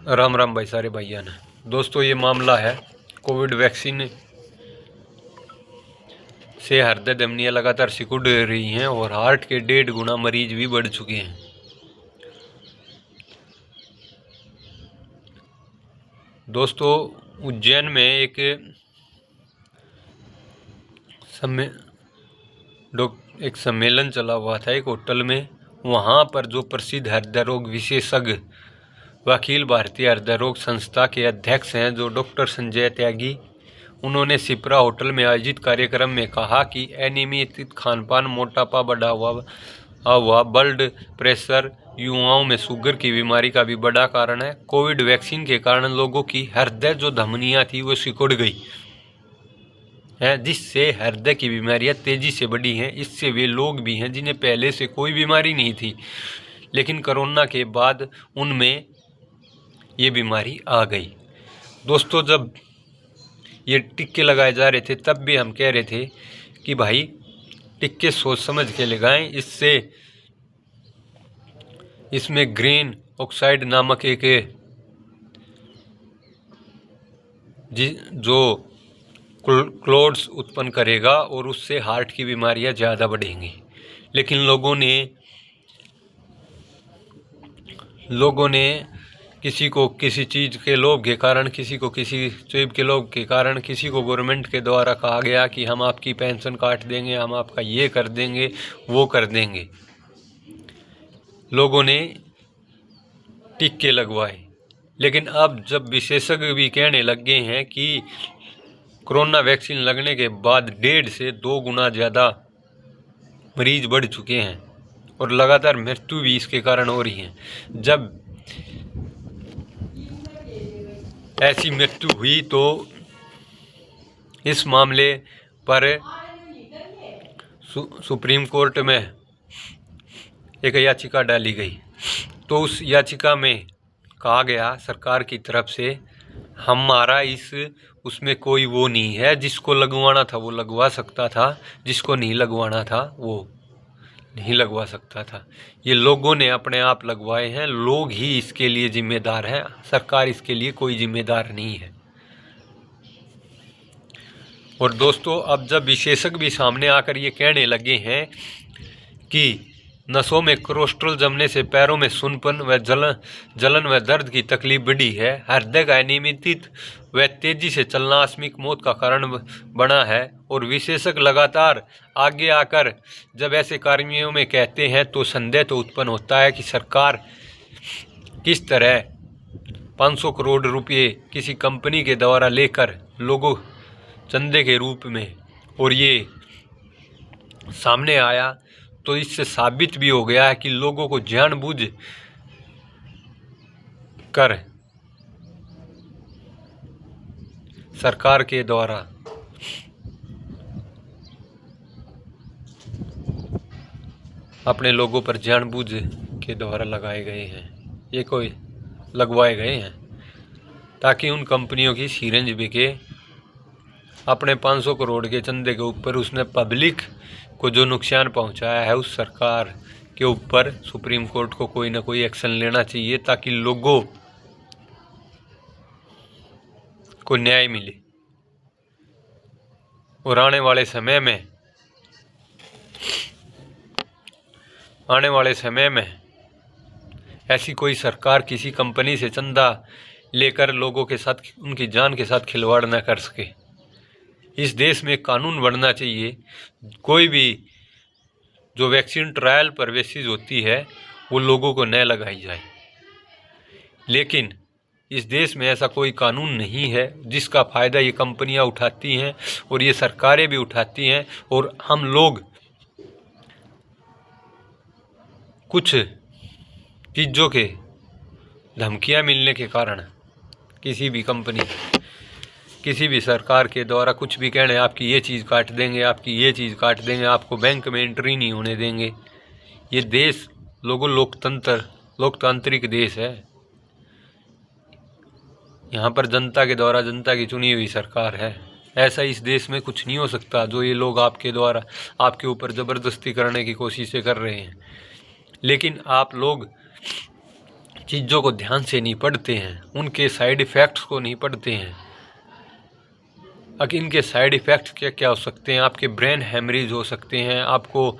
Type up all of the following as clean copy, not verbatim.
राम राम भाई सारे भैया ने। दोस्तों ये मामला है कोविड वैक्सीन से हृदय धमनियाँ लगातार सिकुड़ रही हैं और हार्ट के 1.5 गुना मरीज भी बढ़ चुके हैं। दोस्तों उज्जैन में एक सम्मेलन चला हुआ था एक होटल में। वहाँ पर जो प्रसिद्ध हृदय रोग विशेषज्ञ व अखिल भारतीय हृदय रोग संस्था के अध्यक्ष हैं जो डॉक्टर संजय त्यागी, उन्होंने सिप्रा होटल में आयोजित कार्यक्रम में कहा कि अनियमित खानपान, मोटापा, बढ़ा हुआ ब्लड प्रेशर, युवाओं में शुगर की बीमारी का भी बड़ा कारण है। कोविड वैक्सीन के कारण लोगों की हृदय जो धमनियाँ थी वो सिकुड़ गई हैं, जिससे हृदय की बीमारियां तेजी से बढ़ी हैं। इससे वे लोग भी हैं जिन्हें पहले से कोई बीमारी नहीं थी, लेकिन कोरोना के बाद उनमें ये बीमारी आ गई। दोस्तों जब ये टिक्के लगाए जा रहे थे तब भी हम कह रहे थे कि भाई टिक्के सोच समझ के लगाएं। इसमें ग्रेन ऑक्साइड नामक एक जो क्लोड्स उत्पन्न करेगा और उससे हार्ट की बीमारियां ज़्यादा बढ़ेंगी। लेकिन लोगों ने किसी को किसी चीज़ के लोभ के कारण, किसी को किसी चीज़ के लोभ के कारण, किसी को गवर्नमेंट के द्वारा कहा गया कि हम आपकी पेंशन काट देंगे, हम आपका ये कर देंगे, वो कर देंगे। लोगों ने टीके लगवाए, लेकिन अब जब विशेषज्ञ भी कहने लग गए हैं कि कोरोना वैक्सीन लगने के बाद 1.5 से 2 गुना ज़्यादा मरीज बढ़ चुके हैं और लगातार मृत्यु भी इसके कारण हो रही है। जब ऐसी मृत्यु हुई तो इस मामले पर सुप्रीम कोर्ट में एक याचिका डाली गई। तो उस याचिका में कहा गया सरकार की तरफ से, हमारा उसमें कोई वो नहीं है, जिसको लगवाना था वो लगवा सकता था, जिसको नहीं लगवाना था वो नहीं लगवा सकता था। ये लोगों ने अपने आप लगवाए हैं, लोग ही इसके लिए जिम्मेदार हैं, सरकार इसके लिए कोई जिम्मेदार नहीं है। और दोस्तों अब जब विशेषज्ञ भी सामने आकर ये कहने लगे हैं कि नसों में कोलेस्ट्रॉल जमने से पैरों में सुनपन व जलन व दर्द की तकलीफ बढ़ी है, हृदय का अनियमित व तेजी से चलना आकस्मिक मौत का कारण बना है, और विशेषज्ञ लगातार आगे आकर जब ऐसे कार्यों में कहते हैं तो संदेह तो उत्पन्न होता है कि सरकार किस तरह 500 करोड़ रुपये किसी कंपनी के द्वारा लेकर लोगों चंदे के रूप में, और ये सामने आया तो इससे साबित भी हो गया है कि लोगों को जानबूझ कर सरकार के द्वारा अपने लोगों पर जानबूझ के द्वारा लगाए गए हैं, ये कोई लगवाए गए हैं ताकि उन कंपनियों की सीरेंज बिके। अपने 500 करोड़ के चंदे के ऊपर उसने पब्लिक को जो नुकसान पहुंचाया है, उस सरकार के ऊपर सुप्रीम कोर्ट को कोई ना कोई एक्शन लेना चाहिए ताकि लोगों को न्याय मिले। और आने वाले समय में ऐसी कोई सरकार किसी कंपनी से चंदा लेकर लोगों के साथ, उनकी जान के साथ खिलवाड़ न कर सके। इस देश में कानून बनना चाहिए, कोई भी जो वैक्सीन ट्रायल पर बेसिस होती है वो लोगों को न लगाई जाए। लेकिन इस देश में ऐसा कोई कानून नहीं है, जिसका फ़ायदा ये कंपनियां उठाती हैं और ये सरकारें भी उठाती हैं। और हम लोग कुछ चीज़ों के धमकियां मिलने के कारण किसी भी कंपनी, किसी भी सरकार के द्वारा कुछ भी कहने, आपकी ये चीज़ काट देंगे, आपकी ये चीज़ काट देंगे, आपको बैंक में एंट्री नहीं होने देंगे। ये देश लोकतांत्रिक देश है, यहाँ पर जनता के द्वारा जनता की चुनी हुई सरकार है। ऐसा इस देश में कुछ नहीं हो सकता जो ये लोग आपके द्वारा आपके ऊपर ज़बरदस्ती करने की कोशिशें कर रहे हैं। लेकिन आप लोग चीज़ों को ध्यान से नहीं पढ़ते हैं, उनके साइड इफ़ेक्ट्स को नहीं पढ़ते हैं। अब इनके साइड इफ़ेक्ट्स क्या क्या हो सकते हैं, आपके ब्रेन हेमरेज हो सकते हैं, आपको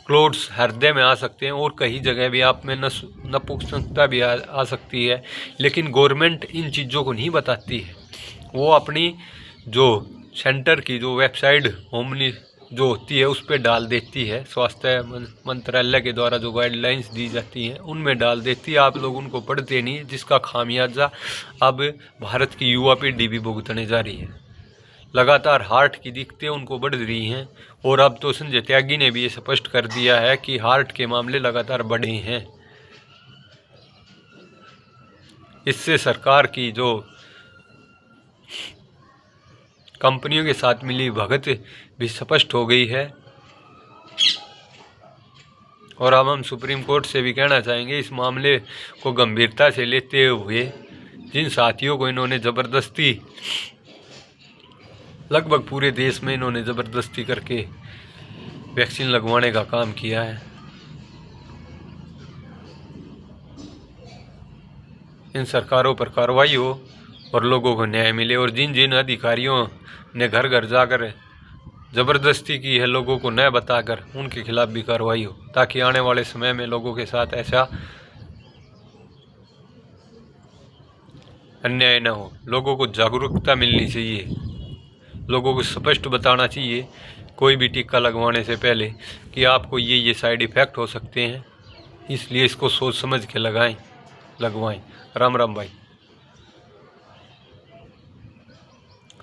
क्लोट्स हृदय में आ सकते हैं, और कई जगह भी आप में नपुंसकता भी आ सकती है। लेकिन गवर्नमेंट इन चीज़ों को नहीं बताती है। वो अपनी जो सेंटर की जो वेबसाइट होमली जो होती है उस पर डाल देती है, स्वास्थ्य मंत्रालय के द्वारा जो गाइडलाइंस दी जाती हैं उनमें डाल देती है। आप लोग उनको पढ़ते नहीं, जिसका खामियाजा अब भारत की युवा पीढ़ी भी भुगतने जा रही है। लगातार हार्ट की दिक्कतें उनको बढ़ रही हैं, और अब तो संजय त्यागी ने भी ये स्पष्ट कर दिया है कि हार्ट के मामले लगातार बढ़े हैं। इससे सरकार की जो कंपनियों के साथ मिली भगत भी स्पष्ट हो गई है। और अब हम सुप्रीम कोर्ट से भी कहना चाहेंगे, इस मामले को गंभीरता से लेते हुए जिन साथियों को इन्होंने ज़बरदस्ती, लगभग पूरे देश में इन्होंने ज़बरदस्ती करके वैक्सीन लगवाने का काम किया है, इन सरकारों पर कार्रवाई हो और लोगों को न्याय मिले। और जिन जिन अधिकारियों ने घर घर जाकर ज़बरदस्ती की है लोगों को न बताकर, उनके खिलाफ भी कार्रवाई हो, ताकि आने वाले समय में लोगों के साथ ऐसा अन्याय न हो। लोगों को जागरूकता मिलनी चाहिए, लोगों को स्पष्ट बताना चाहिए कोई भी टीका लगवाने से पहले कि आपको ये साइड इफ़ेक्ट हो सकते हैं, इसलिए इसको सोच समझ के लगवाएं। राम राम भाई।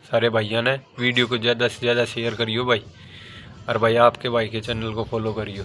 सारे भाइयों ने वीडियो को ज़्यादा से ज़्यादा शेयर करियो भाई, और भाई आपके भाई के चैनल को फॉलो करियो।